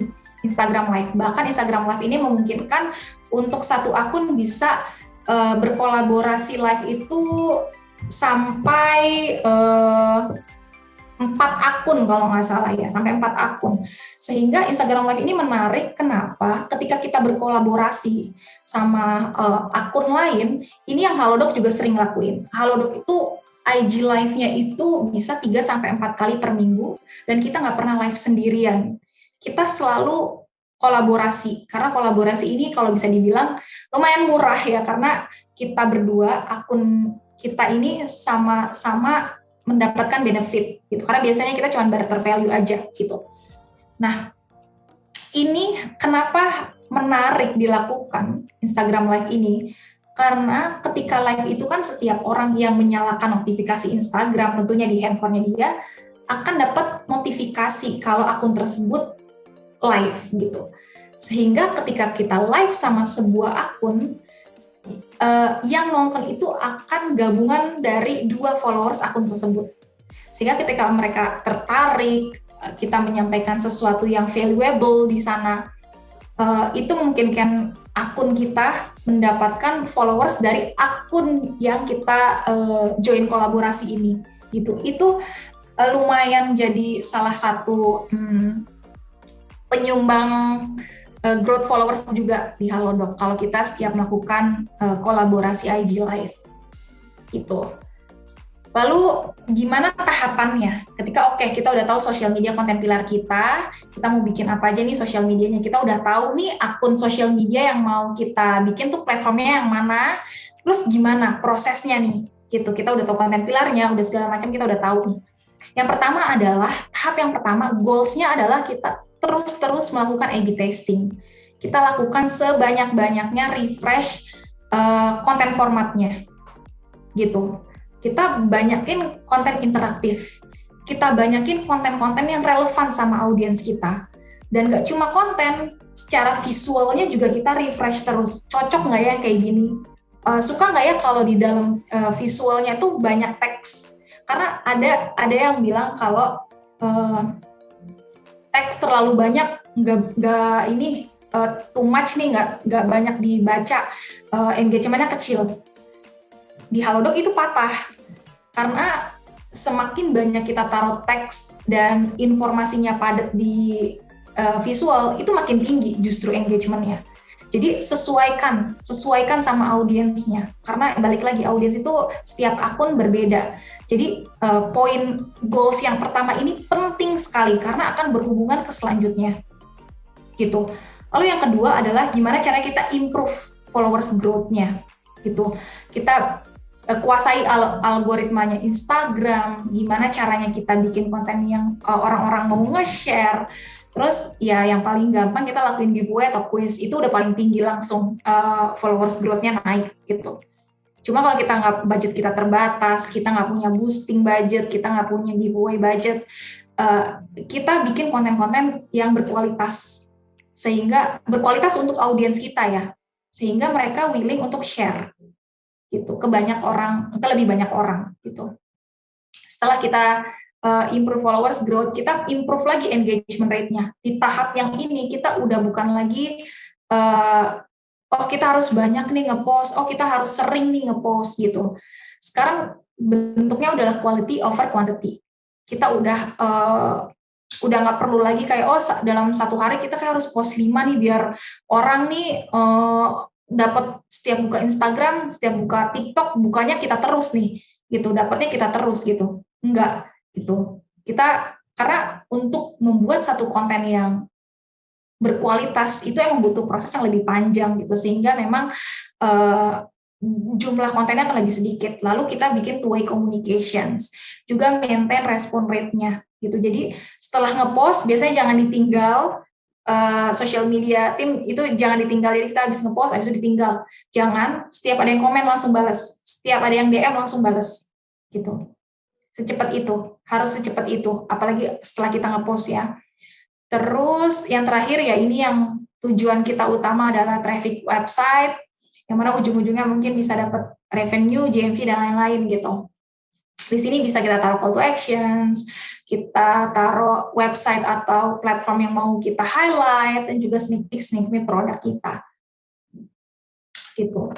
A: Instagram Live. Bahkan Instagram Live ini memungkinkan untuk satu akun bisa berkolaborasi live itu sampai 4 akun kalau nggak salah ya, sampai 4 akun. Sehingga Instagram Live ini menarik, kenapa? Ketika kita berkolaborasi sama akun lain, ini yang Halodoc juga sering lakuin. Halodoc itu IG Live-nya itu bisa 3-4 kali per minggu, dan kita nggak pernah live sendirian. Kita selalu kolaborasi, karena kolaborasi ini kalau bisa dibilang lumayan murah ya, karena kita berdua, akun kita ini sama-sama mendapatkan benefit gitu, karena biasanya kita cuma barter value aja gitu. Nah, ini kenapa menarik dilakukan Instagram Live ini, karena ketika live itu kan setiap orang yang menyalakan notifikasi Instagram tentunya di handphonenya dia akan dapat notifikasi kalau akun tersebut live gitu. Sehingga ketika kita live sama sebuah akun, yang nonton itu akan gabungan dari 2 followers akun tersebut. Sehingga ketika mereka tertarik, kita menyampaikan sesuatu yang valuable di sana, itu memungkinkan akun kita mendapatkan followers dari akun yang kita join kolaborasi ini gitu. Itu lumayan jadi salah satu penyumbang growth followers juga di Halodoc kalau kita setiap melakukan kolaborasi IG Live gitu. Lalu gimana tahapannya? Ketika kita udah tahu sosial media konten pilar kita mau bikin apa aja nih sosial medianya, kita udah tahu nih akun sosial media yang mau kita bikin tuh platformnya yang mana, terus gimana prosesnya nih gitu. Kita udah tahu konten pilarnya, udah segala macam kita udah tahu nih. Yang pertama adalah, tahap yang pertama, goals-nya adalah kita terus melakukan A/B testing. Kita lakukan sebanyak-banyaknya refresh konten formatnya, gitu. Kita banyakin konten interaktif. Kita banyakin konten-konten yang relevan sama audiens kita. Dan nggak cuma konten, secara visualnya juga kita refresh terus. Cocok nggak ya kayak gini? Suka nggak ya kalau di dalam visualnya tuh banyak teks? Karena ada yang bilang kalau teks terlalu banyak nggak ini too much nih, nggak banyak dibaca, engagementnya kecil. Di Halodoc itu patah karena semakin banyak kita taruh teks dan informasinya padat di visual, itu makin tinggi justru engagementnya. Jadi sesuaikan sama audiensnya, karena balik lagi audiens itu setiap akun berbeda. Jadi poin goals yang pertama ini penting sekali karena akan berhubungan ke selanjutnya, gitu. Lalu yang kedua adalah gimana cara kita improve followers growth-nya, gitu. Kita kuasai algoritmanya Instagram, gimana caranya kita bikin konten yang orang-orang mau nge-share. Terus ya yang paling gampang kita lakuin giveaway atau quiz, itu udah paling tinggi langsung followers growth-nya naik gitu. Cuma kalau budget kita terbatas, kita nggak punya boosting budget, kita nggak punya giveaway budget, kita bikin konten-konten yang berkualitas, sehingga berkualitas untuk audiens kita ya, sehingga mereka willing untuk share gitu ke lebih banyak orang gitu. Setelah kita improve followers growth, kita improve lagi engagement rate-nya. Di tahap yang ini kita udah bukan lagi kita harus banyak nih ngepost, kita harus sering nih ngepost gitu. Sekarang bentuknya adalah quality over quantity. Kita udah nggak perlu lagi kayak dalam satu hari kita kayak harus post 5 nih biar orang nih dapat setiap buka Instagram, setiap buka TikTok, bukanya kita terus nih gitu, dapatnya kita terus gitu. Enggak gitu. Karena untuk membuat satu konten yang berkualitas itu emang butuh proses yang lebih panjang gitu, sehingga memang jumlah kontennya akan lebih sedikit. Lalu kita bikin two-way communications, juga maintain respon rate-nya gitu. Jadi setelah ngepost biasanya jangan ditinggal, social media tim itu jangan ditinggal. Jadi kita habis ngepost habis itu ditinggal. Jangan setiap ada yang komen langsung balas, setiap ada yang DM langsung balas gitu. Secepat itu, harus secepat itu, apalagi setelah kita ngepost ya. Terus yang terakhir ya ini yang tujuan kita utama adalah traffic website, yang mana ujung-ujungnya mungkin bisa dapat revenue, GMV dan lain-lain gitu. Di sini bisa kita taruh call to actions, kita taruh website atau platform yang mau kita highlight, dan juga sneak peek produk kita. Gitu.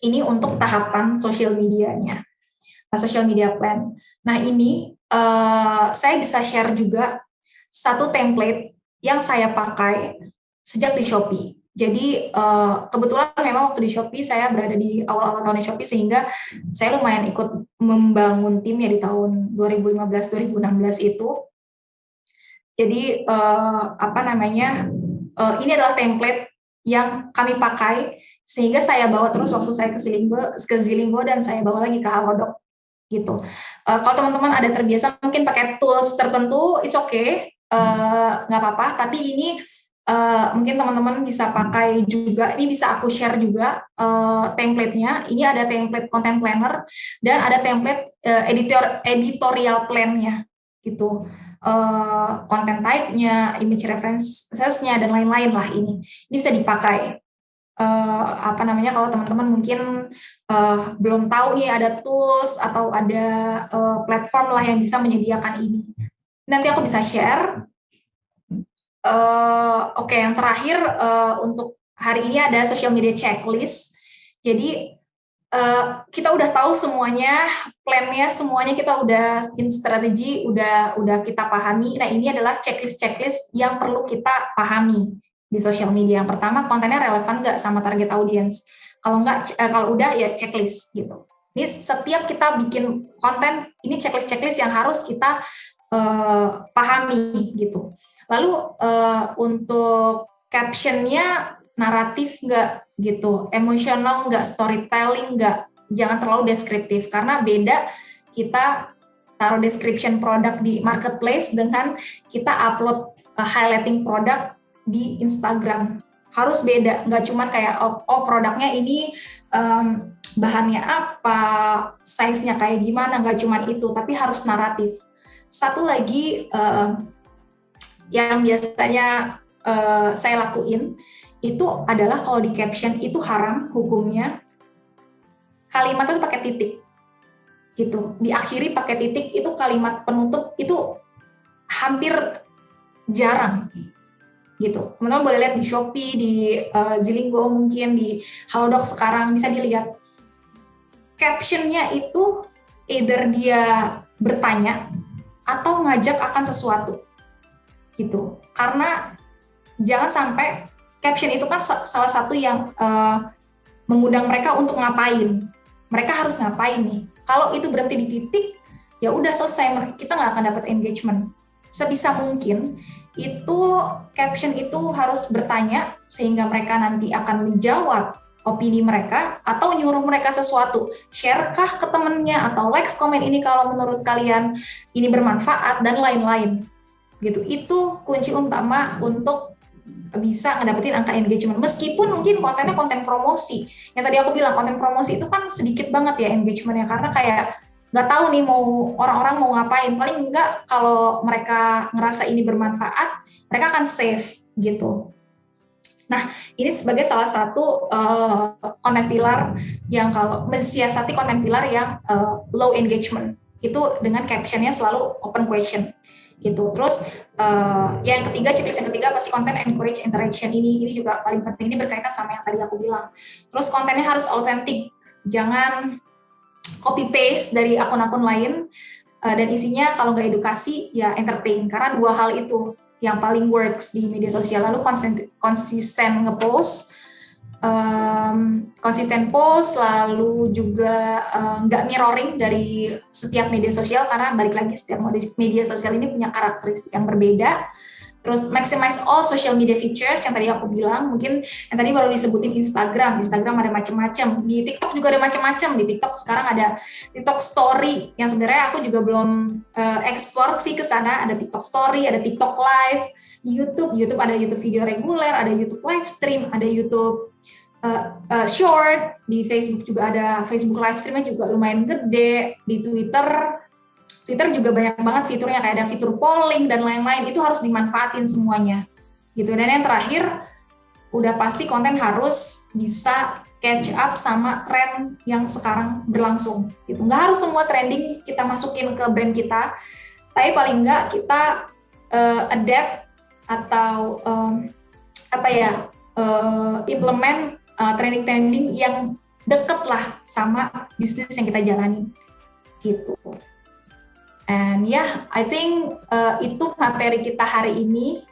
A: Ini untuk tahapan social medianya, social media plan. Nah ini saya bisa share juga satu template yang saya pakai sejak di Shopee. Jadi kebetulan memang waktu di Shopee saya berada di awal-awal tahun di Shopee, sehingga saya lumayan ikut membangun tim ya di tahun 2015-2016 itu. Jadi ini adalah template yang kami pakai, sehingga saya bawa terus waktu saya ke Zilinggo dan saya bawa lagi ke Halodoc gitu. Kalau teman-teman ada terbiasa mungkin pakai tools tertentu, it's okay, nggak apa-apa. Tapi ini mungkin teman-teman bisa pakai juga. Ini bisa aku share juga template-nya. Ini ada template content planner dan ada template editorial plan-nya gitu. Content type-nya, image references-nya dan lain-lain lah ini. Ini bisa dipakai. Kalau teman-teman mungkin belum tahu nih ada tools atau ada platform lah yang bisa menyediakan ini. Nanti aku bisa share. Oke, yang terakhir untuk hari ini ada social media checklist. Jadi kita udah tahu semuanya, plan-nya semuanya kita udah in strategi, udah kita pahami. Nah, ini adalah checklist yang perlu kita pahami di social media. Yang pertama, kontennya relevan nggak sama target audience. Kalau udah ya checklist gitu. Ini setiap kita bikin konten, ini checklist yang harus kita pahami gitu. Lalu untuk captionnya naratif nggak gitu, emosional nggak, storytelling nggak, jangan terlalu deskriptif, karena beda kita taruh description produk di marketplace dengan kita upload highlighting produk di Instagram. Harus beda, nggak cuma kayak produknya ini bahannya apa, size-nya kayak gimana, nggak cuma itu, tapi harus naratif. Satu lagi yang biasanya saya lakuin itu adalah kalau di caption itu haram hukumnya kalimat itu pakai titik gitu, diakhiri pakai titik. Itu kalimat penutup itu hampir jarang gitu. Teman-teman boleh lihat di Shopee, di Zilinggo, mungkin di Halodoc sekarang bisa dilihat captionnya itu either dia bertanya atau ngajak akan sesuatu gitu. Karena jangan sampai caption itu kan salah satu yang mengundang mereka untuk ngapain. Mereka harus ngapain nih. Kalau itu berhenti di titik, ya udah selesai, kita nggak akan dapat engagement. Sebisa mungkin itu caption itu harus bertanya sehingga mereka nanti akan menjawab opini mereka atau nyuruh mereka sesuatu. Share-kah ke temennya atau like komen ini kalau menurut kalian ini bermanfaat dan lain-lain. Gitu. Itu kunci utama untuk bisa ngedapetin angka engagement. Meskipun mungkin kontennya konten promosi. Yang tadi aku bilang konten promosi itu kan sedikit banget ya engagementnya, karena kayak nggak tahu nih mau orang-orang mau ngapain. Paling enggak kalau mereka ngerasa ini bermanfaat, mereka akan save gitu. Nah, ini sebagai salah satu konten pilar yang kalau mensiasati konten pilar yang low engagement itu dengan captionnya selalu open question gitu. Terus yang ketiga, checklist yang ketiga pasti konten encourage interaction. Ini juga paling penting, ini berkaitan sama yang tadi aku bilang. Terus kontennya harus autentik, jangan copy paste dari akun-akun lain, dan isinya kalau nggak edukasi ya entertain, karena dua hal itu yang paling works di media sosial. Lalu konsisten ngepost, konsisten post, lalu juga nggak mirroring dari setiap media sosial, karena balik lagi setiap media sosial ini punya karakteristik yang berbeda. Terus maximize all social media features yang tadi aku bilang, mungkin yang tadi baru disebutin Instagram ada macam-macam, di TikTok juga ada macam-macam. Di TikTok sekarang ada TikTok Story yang sebenarnya aku juga belum explore sih ke sana. Ada TikTok Story, ada TikTok Live. Di YouTube ada YouTube video reguler, ada YouTube live stream, ada YouTube short. Di Facebook juga ada Facebook live streamnya juga lumayan gede. Di Twitter juga banyak banget fiturnya, kayak ada fitur polling dan lain-lain. Itu harus dimanfaatin semuanya gitu. Dan yang terakhir, udah pasti konten harus bisa catch up sama tren yang sekarang berlangsung gitu. Nggak harus semua trending kita masukin ke brand kita, tapi paling nggak kita adapt atau implement trending-trending yang deket lah sama bisnis yang kita jalani gitu. And I think itu materi kita hari ini.